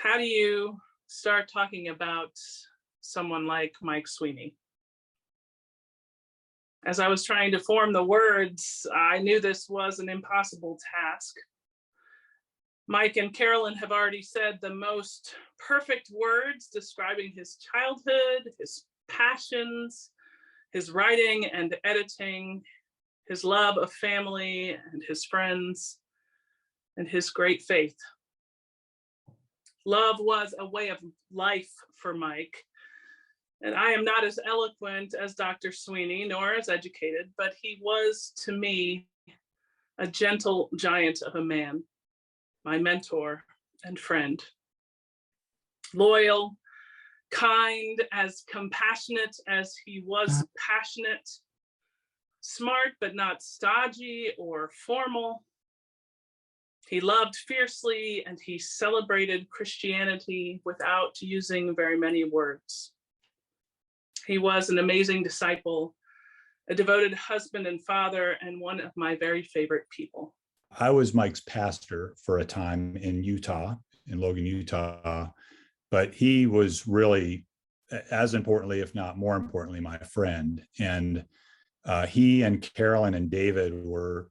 How do you start talking about someone like Mike Sweeney? As I was trying to form the words, I knew this was an impossible task. Mike and Carolyn have already said the most perfect words describing his childhood, his passions, his writing and editing, his love of family and his friends, and his great faith. Love was a way of life for Mike. And I am not as eloquent as Dr. Sweeney, nor as educated, but he was, to me, a gentle giant of a man, my mentor and friend. Loyal, kind, as compassionate as he was passionate, smart but not stodgy or formal. He loved fiercely and he celebrated Christianity without using very many words. He was an amazing disciple, a devoted husband and father, and one of my very favorite people. I was Mike's pastor for a time in Utah, in Logan, Utah, but he was really, as importantly, if not more importantly, my friend. And he and Carolyn and David were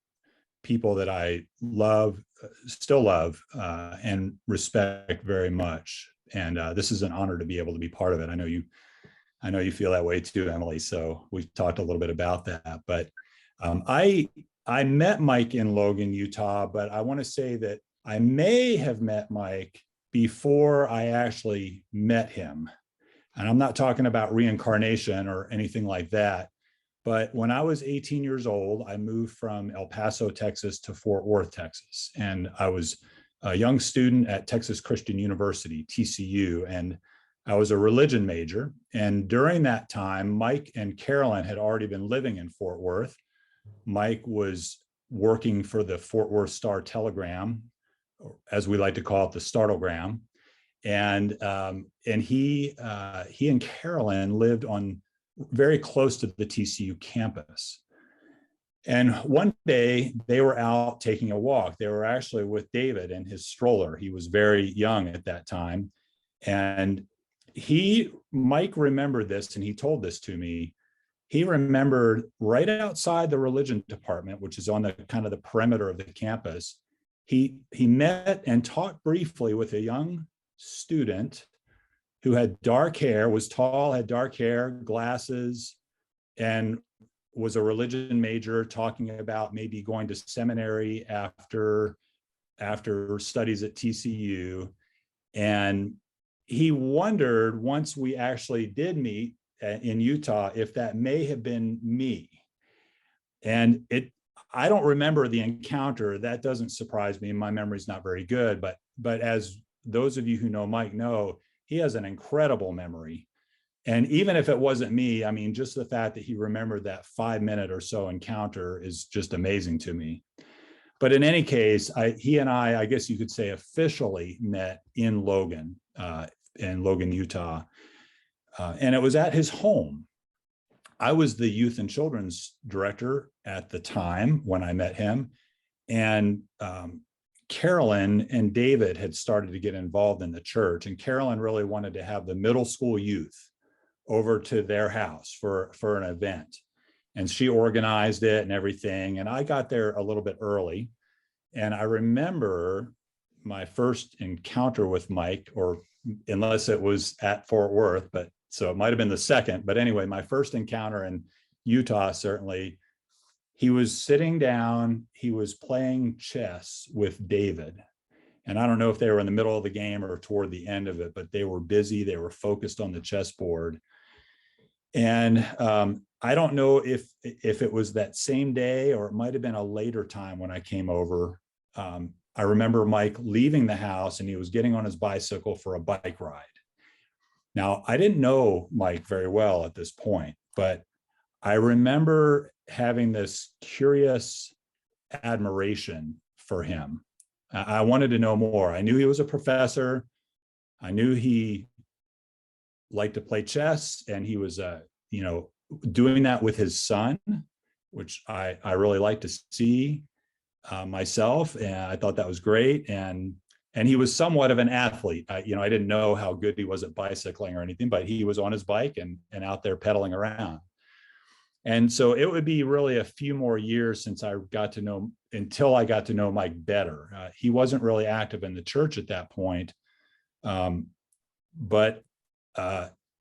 people that I love, still love, and respect very much. And this is an honor to be able to be part of it. I know you feel that way too, Emily. So we've talked a little bit about that. But I met Mike in Logan, Utah, but I want to say that I may have met Mike before I actually met him. And I'm not talking about reincarnation or anything like that. But when I was 18 years old, I moved from El Paso, Texas to Fort Worth, Texas. And I was a young student at Texas Christian University, TCU, and I was a religion major. And during that time, Mike and Carolyn had already been living in Fort Worth. Mike was working for the Fort Worth Star-Telegram, or as we like to call it, the Startlegram. And he and Carolyn lived on very close to the TCU campus. And one day they were out taking a walk. They were actually with David and his stroller. He was very young at that time. And Mike remembered this, and he told this to me. He remembered right outside the religion department, which is on the kind of the perimeter of the campus, he met and talked briefly with a young student who had dark hair, was tall, had dark hair, glasses, and was a religion major, talking about maybe going to seminary after studies at TCU. And he wondered, once we actually did meet in Utah, if that may have been me. And I don't remember the encounter. That doesn't surprise me. My memory's not very good, but as those of you who know Mike know, he has an incredible memory. And even if it wasn't me, I mean, just the fact that he remembered that 5-minute or so encounter is just amazing to me. But in any case, he and I guess you could say, officially met in Logan, Utah. And it was at his home. I was the youth and children's director at the time when I met him. And Carolyn and David had started to get involved in the church. And Carolyn really wanted to have the middle school youth over to their house for an event. And she organized it and everything. And I got there a little bit early. And I remember my first encounter with Mike, or unless it was at Fort Worth, but so it might've been the second, but anyway, my first encounter in Utah, certainly, he was sitting down, he was playing chess with David. And I don't know if they were in the middle of the game or toward the end of it, but they were busy, they were focused on the chessboard. And I don't know if it was that same day or it might've been a later time when I came over. I remember Mike leaving the house and he was getting on his bicycle for a bike ride. Now, I didn't know Mike very well at this point, but I remember having this curious admiration for him. I wanted to know more. I knew he was a professor. I knew he liked to play chess, and he was, doing that with his son, which I really like to see myself. And I thought that was great. And And he was somewhat of an athlete. I didn't know how good he was at bicycling or anything, but he was on his bike and out there pedaling around. And so it would be really a few more years since until I got to know Mike better. He wasn't really active in the church at that point. But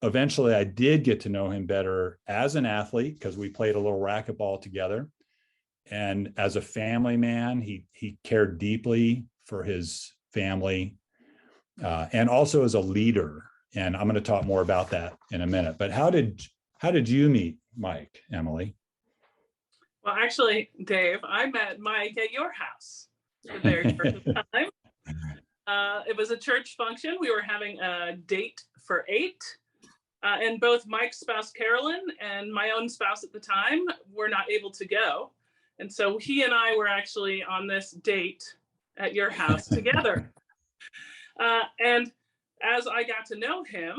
eventually I did get to know him better as an athlete, because we played a little racquetball together. And as a family man, he cared deeply for his family, and also as a leader. And I'm going to talk more about that in a minute. But how did you meet Mike, Emily? Well, actually, Dave, I met Mike at your house the very first time. It was a church function. We were having a date for 8. And both Mike's spouse, Carolyn, and my own spouse at the time were not able to go. And so he and I were actually on this date at your house together. And as I got to know him,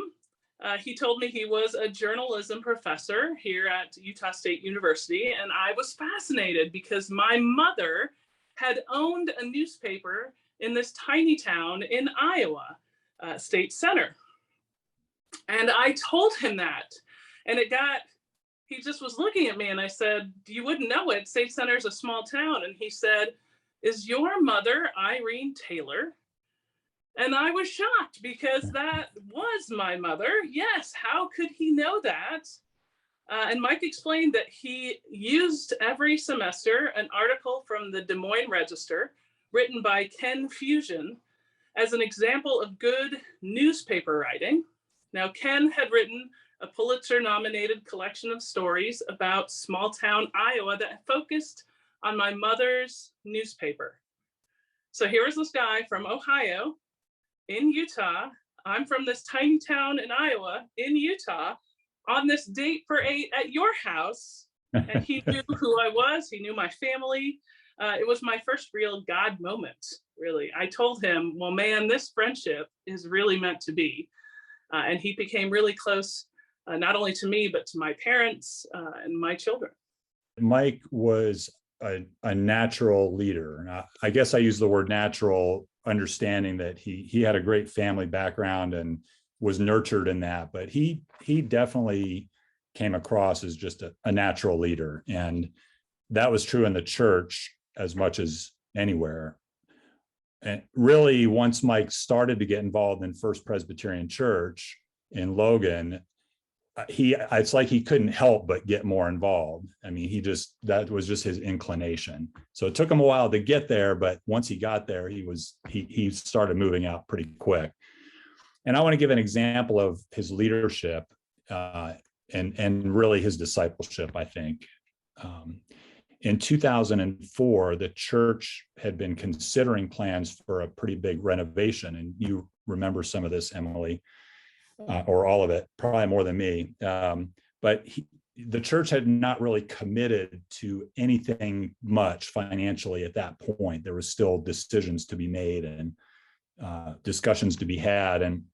he told me he was a journalism professor here at Utah State University. And I was fascinated because my mother had owned a newspaper in this tiny town in Iowa, State Center. And I told him that. And he just was looking at me, and I said, you wouldn't know it. State Center is a small town. And he said, is your mother Irene Taylor? And I was shocked because that was my mother. Yes, how could he know that? And Mike explained that he used every semester an article from the Des Moines Register written by Ken Fusion as an example of good newspaper writing. Now, Ken had written a Pulitzer-nominated collection of stories about small-town Iowa that focused on my mother's newspaper. So here was this guy from Ohio in Utah. I'm from this tiny town in Iowa in Utah on this date for 8 at your house. And he knew who I was. He knew my family. It was my first real God moment, really. I told him, well, man, this friendship is really meant to be. And he became really close, not only to me, but to my parents and my children. Mike was a natural leader. And I guess I use the word natural, understanding that he had a great family background and was nurtured in that. But he definitely came across as just a natural leader. And that was true in the church as much as anywhere. And really, once Mike started to get involved in First Presbyterian Church in Logan, it's like he couldn't help but get more involved. I mean, that was just his inclination. So it took him a while to get there, but once he got there, he started moving out pretty quick. And I want to give an example of his leadership and really his discipleship, I think. In 2004, the church had been considering plans for a pretty big renovation. And you remember some of this, Emily, or all of it, probably more than me. But the church had not really committed to anything much financially at that point. There was still decisions to be made and discussions to be had. And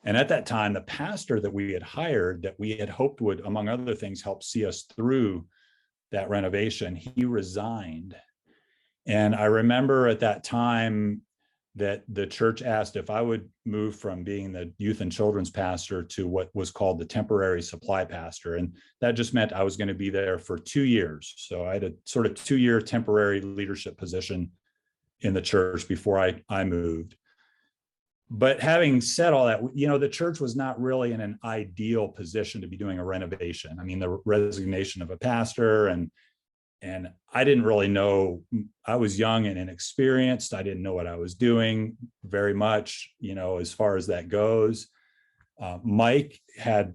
at that time, the pastor that we had hired, that we had hoped would, among other things, help see us through that renovation, he resigned. And I remember at that time that the church asked if I would move from being the youth and children's pastor to what was called the temporary supply pastor. And that just meant I was going to be there for 2 years. So I had a sort of 2-year temporary leadership position in the church before I moved. But having said all that, the church was not really in an ideal position to be doing a renovation. I mean, the resignation of a pastor, and I didn't really know. I was young and inexperienced. I didn't know what I was doing very much, as far as that goes. Mike had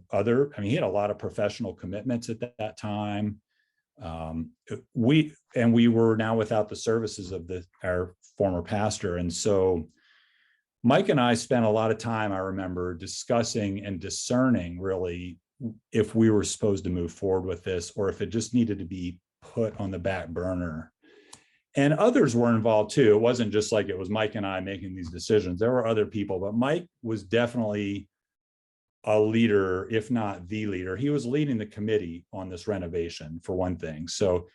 he had a lot of professional commitments at that time. We were now without the services of our former pastor. And so Mike and I spent a lot of time, I remember, discussing and discerning really if we were supposed to move forward with this or if it just needed to be put on the back burner. And others were involved too. It wasn't just like it was Mike and I making these decisions. There were other people, but Mike was definitely a leader, if not the leader. He was leading the committee on this renovation, for one thing. So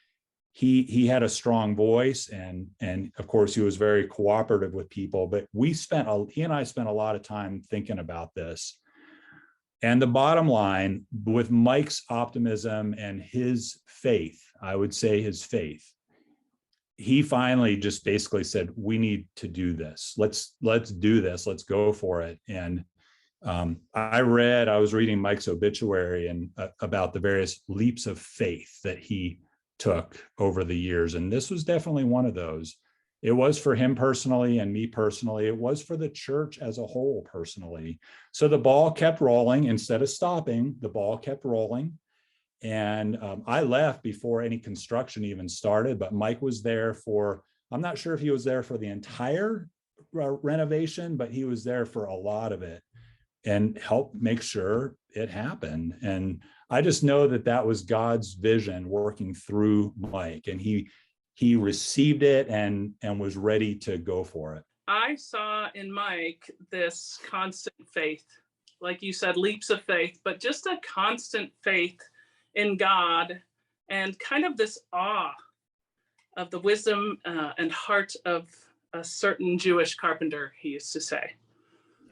he had a strong voice, and of course he was very cooperative with people. But he and I spent a lot of time thinking about this. And the bottom line, with Mike's optimism and his faith, I would say his faith, he finally just basically said, we need to do this. Let's do this. Let's go for it. And I was reading Mike's obituary and about the various leaps of faith that he took over the years. And this was definitely one of those. It was for him personally and me personally. It was for the church as a whole personally. So the ball kept rolling. Instead of stopping, the ball kept rolling. And I left before any construction even started, but Mike was there for, I'm not sure if he was there for the entire renovation, but he was there for a lot of it and helped make sure it happened. And I just know that that was God's vision working through Mike, and he received it and was ready to go for it. I saw in Mike this constant faith, like you said, leaps of faith, but just a constant faith in God, and kind of this awe of the wisdom and heart of a certain Jewish carpenter, he used to say.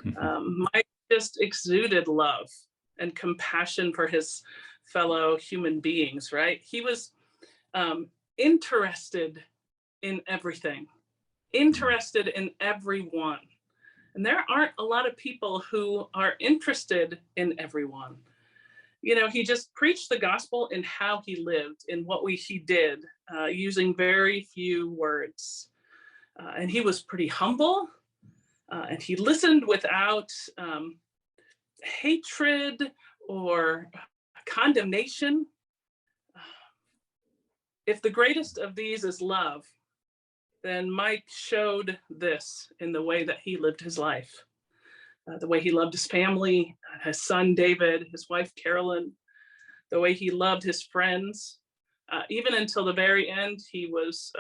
Mike just exuded love and compassion for his fellow human beings, right? He was interested in everything, interested in everyone. And there aren't a lot of people who are interested in everyone. You know, he just preached the gospel in how he lived, in what he did, using very few words. And he was pretty humble, and he listened without hatred or condemnation. If the greatest of these is love, then Mike showed this in the way that he lived his life, the way he loved his family, his son David, his wife Carolyn, the way he loved his friends. Even until the very end, he was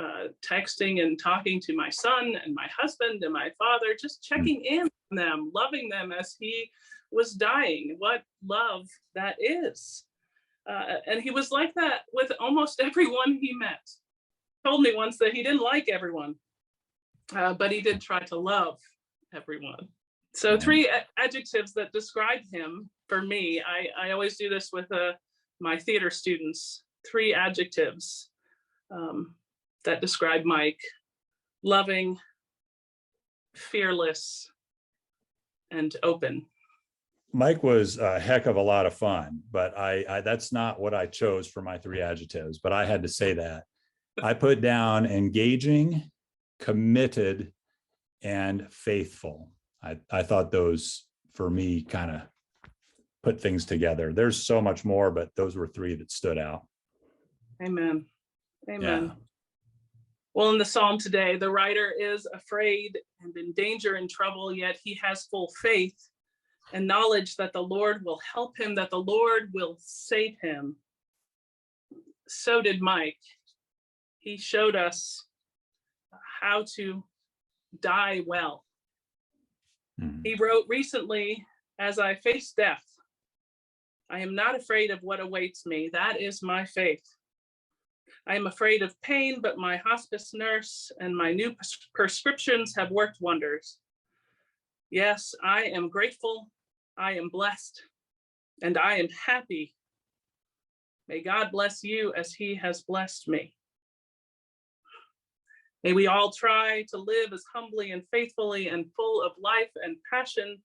texting and talking to my son and my husband and my father, just checking in on them, loving them as he was dying. What love that is. And he was like that with almost everyone he met. Told me once that he didn't like everyone, but he did try to love everyone. So 3 adjectives that describe him for me. I always do this with my theater students. 3 adjectives that describe Mike: loving, fearless, and open. Mike was a heck of a lot of fun, but I that's not what I chose for my 3 adjectives, but I had to say that. I put down engaging, committed, and faithful. I thought those, for me, kind of put things together. There's so much more, but those were 3 that stood out. Amen. Amen. Yeah. Well, in the psalm today, the writer is afraid and in danger and trouble, yet he has full faith and knowledge that the Lord will help him, that the Lord will save him. So did Mike. He showed us how to die well. He wrote recently, "As I face death, I am not afraid of what awaits me. That is my faith. I am afraid of pain, but my hospice nurse and my new prescriptions have worked wonders. Yes, I am grateful, I am blessed, and I am happy. May God bless you as he has blessed me." May we all try to live as humbly and faithfully and full of life and passion,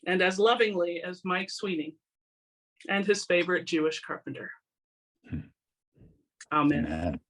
and as lovingly as Mike Sweeney and his favorite Jewish carpenter. Amen. Amen.